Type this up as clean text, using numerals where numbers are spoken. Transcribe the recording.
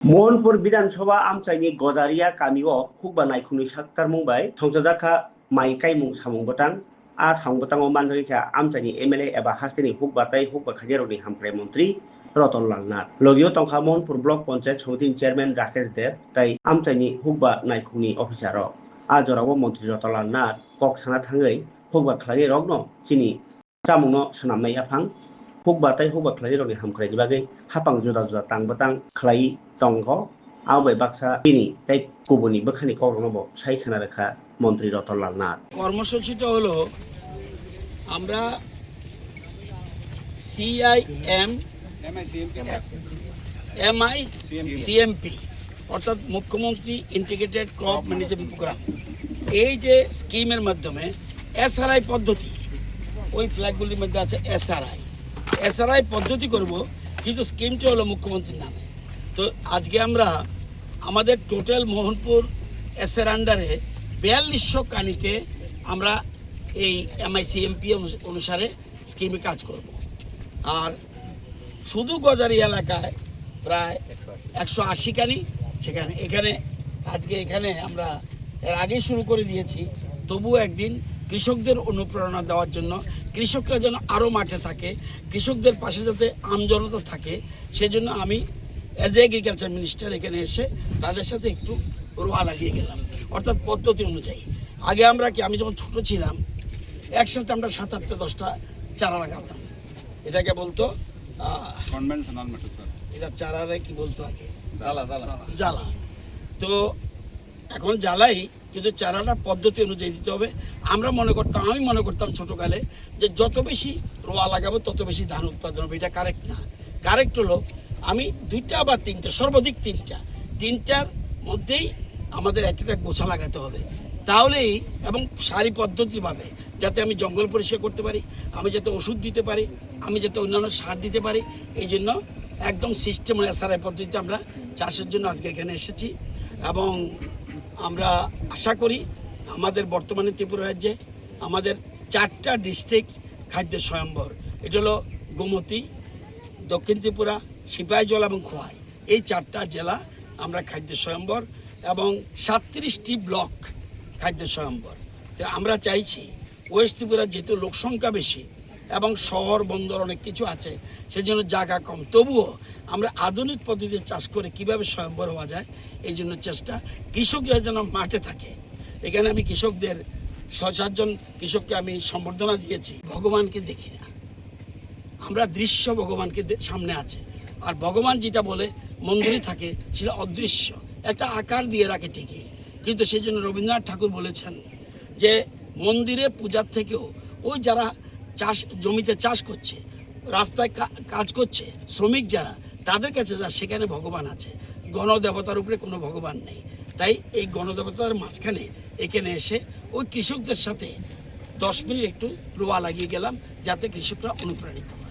मोहनपुर विधानसभा आमचाइनि गजारिया गामियाव हुकबा नायखुनि साक्तार मुंबाय संसदाखा माइकाई मुं सामुंबतां आ सामुंबतांव मानरिखा आमचाइनि एमएलए एबा हास्तिनि हुकबाताई हुकबा खाजेरनि हामफ्राय मन्त्री रतनलाल नाथ लगियो तंखा मोहनपुर ब्लक पंचायत समितिनि चेयरमैन राकेश देव ताई आमचाइनि हुकबा नायखुनि अफिसार आ जरावो मंत्री रतनलाल नाथ कक साना थाङै हुकबा खालाय रगनो चिनि चामुंनो सोनामनाय आफां हुकबाताई हुकबा खालाय हामख्रायनि बागै हापां जुदा जुदा तांबतां खालाय तंगो आवे बाक्सा बिनी ताई गुबुननि बोखानि कौरनबो सायखना रेखा মন্ত্রী রতনলাল নাথ কর্মসূচিটা হলো আমরা সিএমপি অর্থাৎ মুখ্যমন্ত্রী ইন্টিগ্রেটেড ক্রপ ম্যানেজমেন্ট প্রোগ্রাম এই যে স্কিমের মাধ্যমে এসআরআই পদ্ধতি ওই ফ্ল্যাগগুলির মধ্যে আছে এসআরআই পদ্ধতি করব কিন্তু স্কিমটি হলো মুখ্যমন্ত্রীর নামে। তো আজকে আমরা আমাদের টোটাল মোহনপুর এসের আন্ডারে 4200 কানিতে আমরা এই এমআইসিএমপি অনুসারে স্কিমে কাজ করব। আর শুধু গজারি এলাকায় প্রায় 180 কানি এখানে আজকে আমরা এর আগেই শুরু করে দিয়েছি। তবুও একদিন কৃষকদের অনুপ্রেরণা দেওয়ার জন্য কৃষকরা যেন আরও মাঠে থাকে, কৃষকদের পাশে যাতে আমজনতা থাকে, সেজন্য আমি অ্যাজ এগ্রিকালচার মিনিস্টার এখানে এসে তাদের সাথে একটু রোয়া লাগিয়ে গেলাম। অর্থাৎ পদ্ধতি অনুযায়ী আগে আমি যখন ছোট ছিলাম একসাথে আমরা 7-8টা 10টা চারা লাগাতাম। এটাকে বলতো কনভেনশনাল মেথড স্যার। এটা চারারে কি বলতো আগে? জ্বালা। তো এখন জ্বালাই, কিন্তু চারাটা পদ্ধতি অনুযায়ী দিতে হবে। আমি মনে করতাম ছোটকালে যে যত বেশি রোয়া লাগাবো তত বেশি ধান উৎপাদন হবে। এটা কারেক্ট না। কারেক্ট হলো আমি 2টা বা 3টা, সর্বাধিক 3টার মধ্যেই আমাদের একটা গোছা লাগাতে হবে। তাহলেই এবং সারি পদ্ধতিভাবে যাতে আমি জঙ্গল পরিষ্কার করতে পারি, আমি যাতে ওষুধ দিতে পারি, আমি যাতে অন্যান্য সার দিতে পারি, এই জন্য একদম সিস্টেম এসআরআই পদ্ধতিতে আমরা চাষের জন্য আজকে এখানে এসেছি। এবং আমরা আশা করি আমাদের বর্তমানে ত্রিপুরা রাজ্যে আমাদের 4টা ডিস্ট্রিক্ট খাদ্য স্বয়ম্বর, এটা হলো গোমতী, দক্ষিণ ত্রিপুরা, সিপাহীজলা এবং খোয়াই, এই 4টা জেলা আমরা খাদ্য স্বয়ম্বর এবং 37টি ব্লক খাদ্য স্বয়ম্বর। তো আমরা চাইছি ওয়েস্ট ত্রিপুরা যেহেতু লোকসংখ্যা বেশি এবং শহর বন্দর অনেক কিছু আছে, সেজন্য জায়গা কম, তবুও আমরা আধুনিক পদ্ধতিতে চাষ করে কিভাবে স্বয়ম্বর হওয়া যায় এই জন্য চেষ্টা। কৃষকরা যেন মাঠে থাকে। এখানে আমি কৃষকদের 6-7 জন কৃষককে আমি সম্বর্ধনা দিয়েছি। ভগবানকে দেখি না, আমরা দৃশ্য ভগবানকে সামনে আছে। আর ভগবান যেটা বলে মন্দিরে থাকে সেটা অদৃশ্য, একটা আকার দিয়ে রাখে ঠিকই, কিন্তু সেই জন্য রবীন্দ্রনাথ ঠাকুর বলেছেন যে মন্দিরে পূজার থেকেও ওই যারা জমিতে চাষ করছে, রাস্তায় কাজ করছে, শ্রমিক যারা, তাদের কাছে সেখানে ভগবান আছে। গণদেবতার উপরে কোনো ভগবান নেই। তাই এই গণদেবতার মাঝখানে এখানে এসে ওই কৃষকদের সাথে 10 মিনিট একটু রোয়া লাগিয়ে গেলাম যাতে কৃষকরা অনুপ্রাণিত হয়।